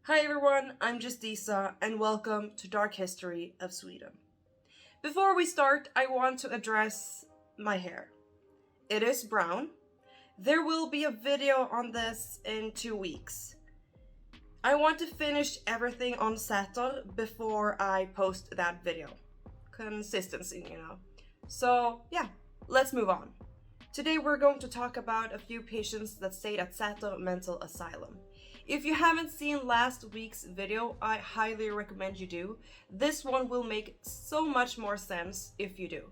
Hi everyone, I'm Justisa and welcome to Dark History of Sweden. Before we start, I want to address my hair. It is brown. There will be a video on this in 2 weeks. I want to finish everything on Säter before I post that video. Consistency, you know. So yeah, let's move on. Today we're going to talk about a few patients that stayed at Säter Mental Asylum. If you haven't seen last week's video, I highly recommend you do. This one will make so much more sense if you do.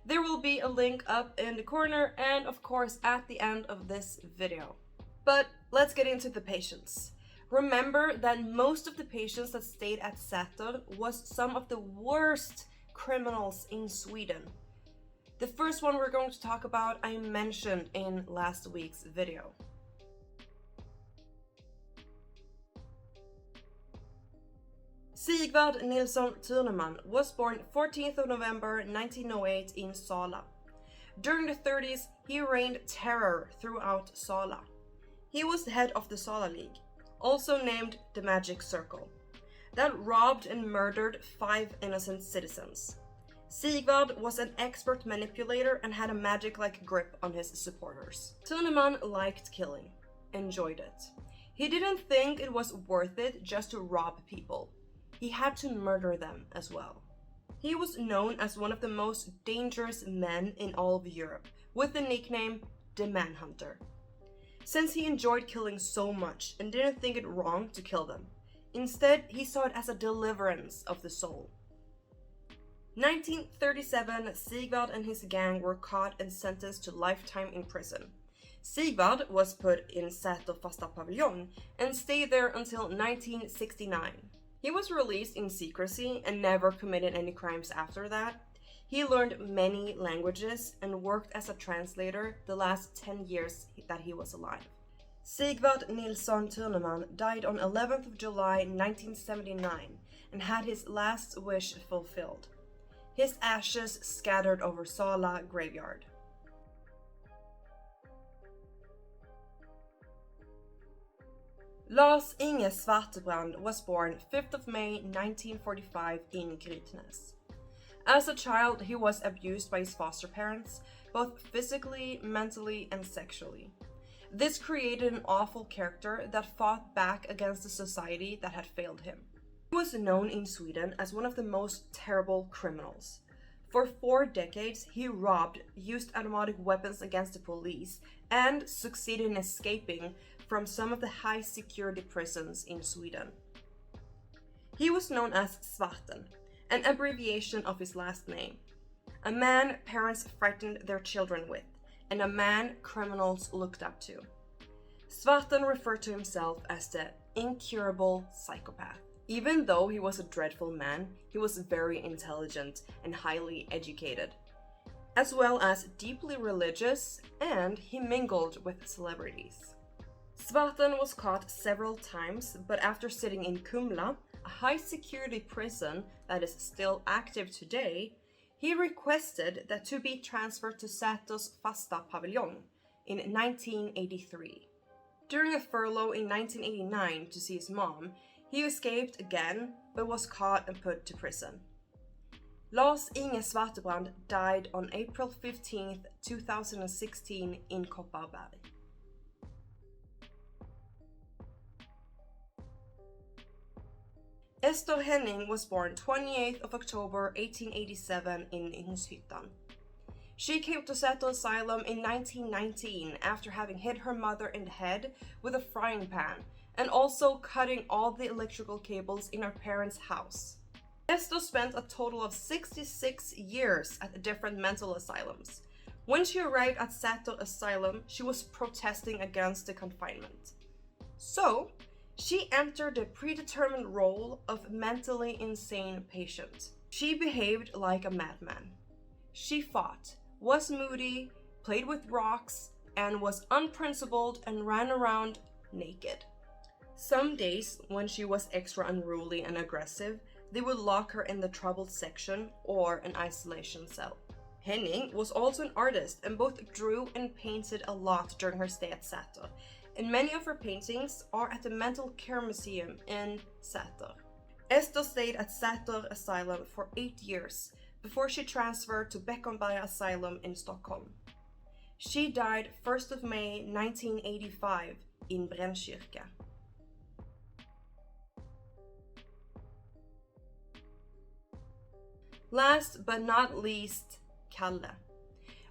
There will be a link up in the corner and of course at the end of this video. But let's get into the patients. Remember that most of the patients that stayed at Säter was some of the worst criminals in Sweden. The first one we're going to talk about I mentioned in last week's video. Sigvard Nilsson-Thurneman was born 14th of November 1908 in Sala. During the 30s, he reigned terror throughout Sala. He was the head of the Sala League, also named the Magic Circle, that robbed and murdered 5 innocent citizens. Sigvard was an expert manipulator and had a magic-like grip on his supporters. Thurneman liked killing, enjoyed it. He didn't think it was worth it just to rob people. He had to murder them as well. He was known as one of the most dangerous men in all of Europe, with the nickname the Manhunter. Since he enjoyed killing so much and didn't think it wrong to kill them, instead he saw it as a deliverance of the soul. 1937, Sigvard and his gang were caught and sentenced to lifetime in prison. Sigvard was put in Säter Fasta Pavillon and stayed there until 1969. He was released in secrecy and never committed any crimes after that. He learned many languages and worked as a translator the last 10 years that he was alive. Sigvard Nilsson-Thurneman died on 11th of July 1979 and had his last wish fulfilled. His ashes scattered over Sala graveyard. Lars-Inge Svartenbrandt was born 5th of May 1945 in Grytnäs. As a child, he was abused by his foster parents, both physically, mentally, and sexually. This created an awful character that fought back against the society that had failed him. He was known in Sweden as one of the most terrible criminals. For 4 decades, he robbed, used automatic weapons against the police, and succeeded in escaping from some of the high security prisons in Sweden. He was known as Svarten, an abbreviation of his last name. A man parents frightened their children with, and a man criminals looked up to. Svarten referred to himself as the incurable psychopath. Even though he was a dreadful man, he was very intelligent and highly educated, as well as deeply religious, and he mingled with celebrities. Svarten was caught several times, but after sitting in Kumla, a high-security prison that is still active today, he requested that to be transferred to Säter's Fasta Pavillon in 1983. During a furlough in 1989 to see his mom, he escaped again, but was caught and put to prison. Lars-Inge Svartenbrandt died on April 15, 2016 in Kopparberg. Ester Henning was born 28th of October 1887 in Yngshyttan. She came to Säter Asylum in 1919 after having hit her mother in the head with a frying pan and also cutting all the electrical cables in her parents' house. Ester spent a total of 66 years at different mental asylums. When she arrived at Säter Asylum, she was protesting against the confinement. So, she entered the predetermined role of mentally insane patient. She behaved like a madman. She fought, was moody, played with rocks, and was unprincipled and ran around naked. Some days, when she was extra unruly and aggressive, they would lock her in the troubled section or an isolation cell. Henning was also an artist and both drew and painted a lot during her stay at Säter, and many of her paintings are at the Mental Care Museum in Säter. Ester stayed at Säter Asylum for 8 years before she transferred to Beckomberga Asylum in Stockholm. She died 1st of May 1985 in Brännkyrka. Last but not least, Kalle.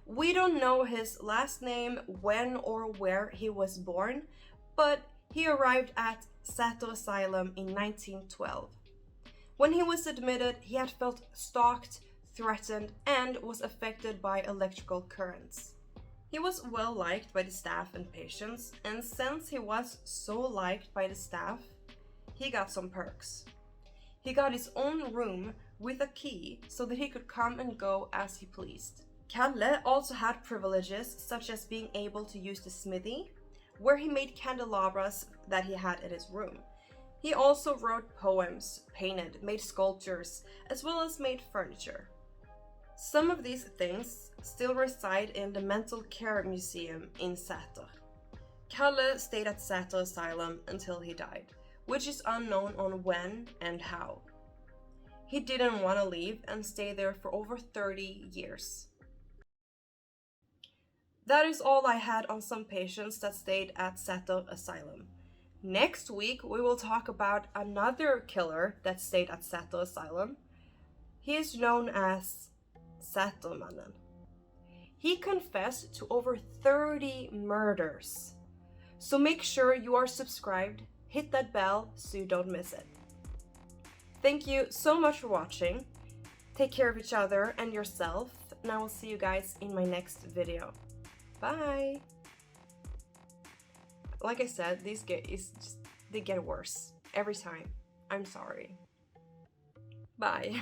We don't know his last name, when or where he was born, but he arrived at Säter Asylum in 1912. When he was admitted, he had felt stalked, threatened, and was affected by electrical currents. He was well liked by the staff and patients, and since he was so liked by the staff, he got some perks. He got his own room with a key so that he could come and go as he pleased. Kalle also had privileges such as being able to use the smithy, where he made candelabras that he had in his room. He also wrote poems, painted, made sculptures, as well as made furniture. Some of these things still reside in the Mental Care Museum in Säter. Kalle stayed at Säter Asylum until he died, which is unknown on when and how. He didn't want to leave and stay there for over 30 years. That is all I had on some patients that stayed at Säter Asylum. Next week, we will talk about another killer that stayed at Säter Asylum. He is known as Sätermannen. He confessed to over 30 murders. So make sure you are subscribed, hit that bell so you don't miss it. Thank you so much for watching. Take care of each other and yourself, and I will see you guys in my next video. Bye! Like I said, they get worse every time. I'm sorry. Bye.